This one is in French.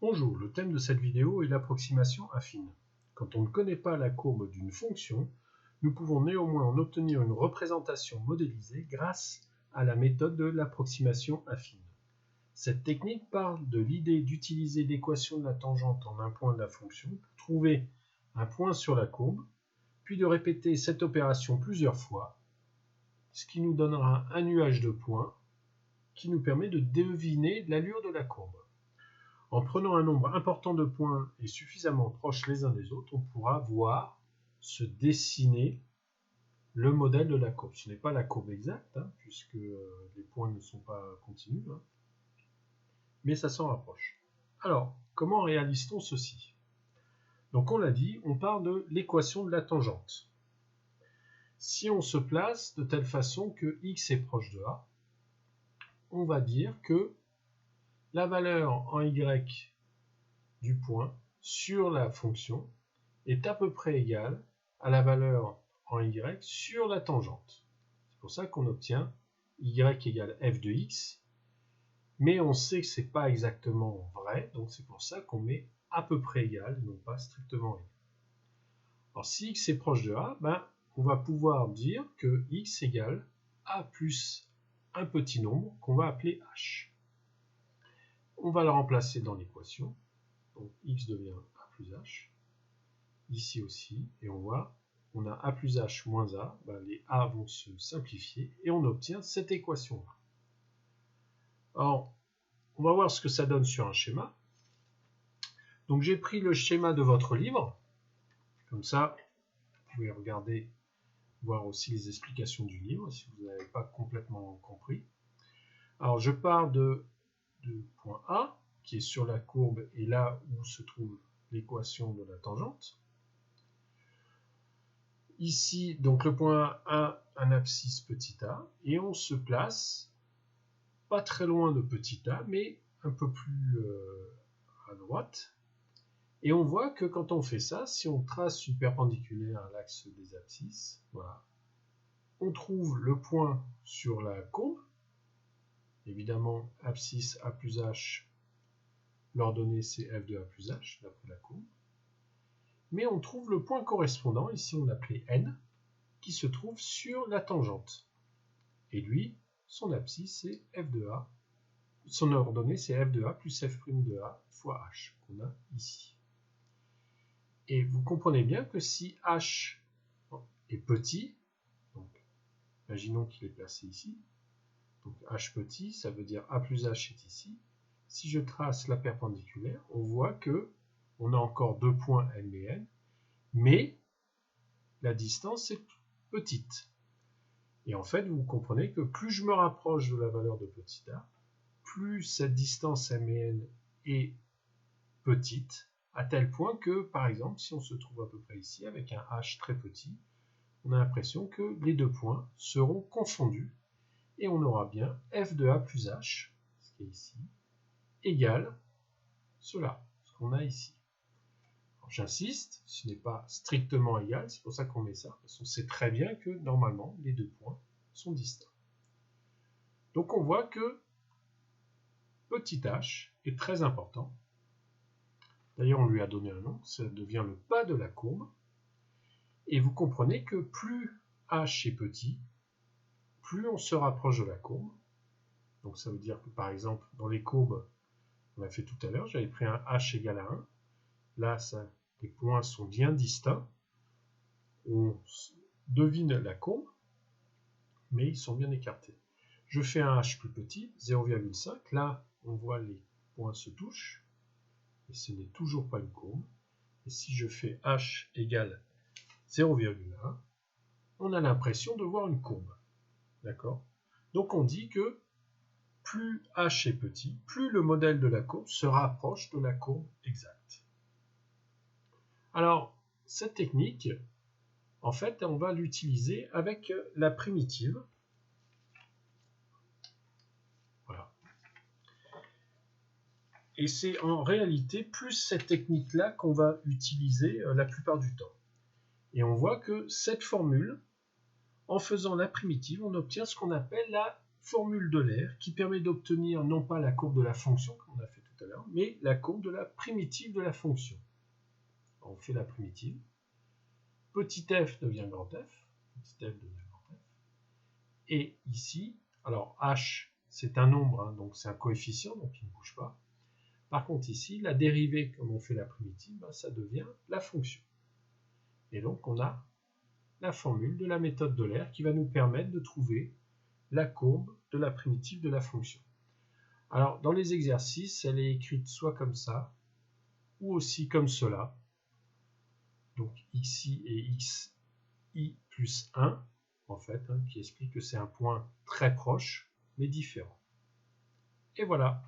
Bonjour, le thème de cette vidéo est l'approximation affine. Quand on ne connaît pas la courbe d'une fonction, nous pouvons néanmoins en obtenir une représentation modélisée grâce à la méthode de l'approximation affine. Cette technique part de l'idée d'utiliser l'équation de la tangente en un point de la fonction pour trouver un point sur la courbe, puis de répéter cette opération plusieurs fois, ce qui nous donnera un nuage de points qui nous permet de deviner l'allure de la courbe. En prenant un nombre important de points et suffisamment proches les uns des autres, on pourra voir se dessiner le modèle de la courbe. Ce n'est pas la courbe exacte, puisque les points ne sont pas continus, mais ça s'en rapproche. Alors, comment réalise-t-on ceci? Donc on l'a dit, on part de l'équation de la tangente. Si on se place de telle façon que x est proche de a, on va dire que la valeur en y du point sur la fonction est à peu près égale à la valeur en y sur la tangente. C'est pour ça qu'on obtient y égale f de x, mais on sait que ce n'est pas exactement vrai, donc c'est pour ça qu'on met à peu près égal, non pas strictement égal. Alors si x est proche de a, on va pouvoir dire que x égale a plus un petit nombre qu'on va appeler h. On va le remplacer dans l'équation, donc x devient a plus h, ici aussi, et on voit, on a a plus h moins a, les a vont se simplifier, et on obtient cette équation-là. Alors, on va voir ce que ça donne sur un schéma. Donc j'ai pris le schéma de votre livre, comme ça, vous pouvez regarder, voir aussi les explications du livre, si vous n'avez pas complètement compris. Alors je pars de point A, qui est sur la courbe, et là où se trouve l'équation de la tangente. Ici, donc le point A, un abscisse petit a, et on se place pas très loin de petit a, mais un peu plus à droite. Et on voit que quand on fait ça, si on trace une perpendiculaire à l'axe des abscisses, voilà, on trouve le point sur la courbe. Évidemment, abscisse a plus h, l'ordonnée c'est f de a plus h, d'après la courbe. Mais on trouve le point correspondant, ici on l'appelait n, qui se trouve sur la tangente. Et lui, son abscisse c'est f de a, son ordonnée c'est f de a plus f' de a fois h, qu'on a ici. Et vous comprenez bien que si h est petit, donc imaginons qu'il est placé ici, donc h petit, ça veut dire a plus h est ici. Si je trace la perpendiculaire, on voit que on a encore deux points n et n, mais la distance est petite. Et en fait, vous comprenez que plus je me rapproche de la valeur de petit a, plus cette distance m et n est petite, à tel point que, par exemple, si on se trouve à peu près ici, avec un h très petit, on a l'impression que les deux points seront confondus, et on aura bien f de a plus h, ce qui est ici, égale cela, ce qu'on a ici. J'insiste, ce n'est pas strictement égal, c'est pour ça qu'on met ça, parce qu'on sait très bien que, normalement, les deux points sont distincts. Donc on voit que petit h est très important. D'ailleurs, on lui a donné un nom, ça devient le pas de la courbe. Et vous comprenez que plus h est petit, plus on se rapproche de la courbe. Donc ça veut dire que par exemple, dans les courbes, on a fait tout à l'heure, j'avais pris un h égale à 1. Là, les points sont bien distincts. On devine la courbe, mais ils sont bien écartés. Je fais un h plus petit, 0,5. Là, on voit les points se touchent, et ce n'est toujours pas une courbe. Et si je fais h égale 0,1, on a l'impression de voir une courbe. D'accord? Donc on dit que plus h est petit, plus le modèle de la courbe se rapproche de la courbe exacte. Alors, cette technique, en fait, on va l'utiliser avec la primitive. Voilà. Et c'est en réalité plus cette technique-là qu'on va utiliser la plupart du temps. Et on voit que cette formule, en faisant la primitive, on obtient ce qu'on appelle la formule d'Euler, qui permet d'obtenir non pas la courbe de la fonction, comme on a fait tout à l'heure, mais la courbe de la primitive de la fonction. On fait la primitive. Petit f devient grand f. Petit f devient grand f. Et ici, alors h, c'est un nombre, hein, donc c'est un coefficient, donc il ne bouge pas. Par contre ici, la dérivée, comme on fait la primitive, ben, ça devient la fonction. Et donc on a la formule de la méthode d'Euler qui va nous permettre de trouver la courbe de la primitive de la fonction. Alors dans les exercices, elle est écrite soit comme ça, ou aussi comme cela. Donc xi et xi plus 1, en fait, hein, qui explique que c'est un point très proche, mais différent. Et voilà.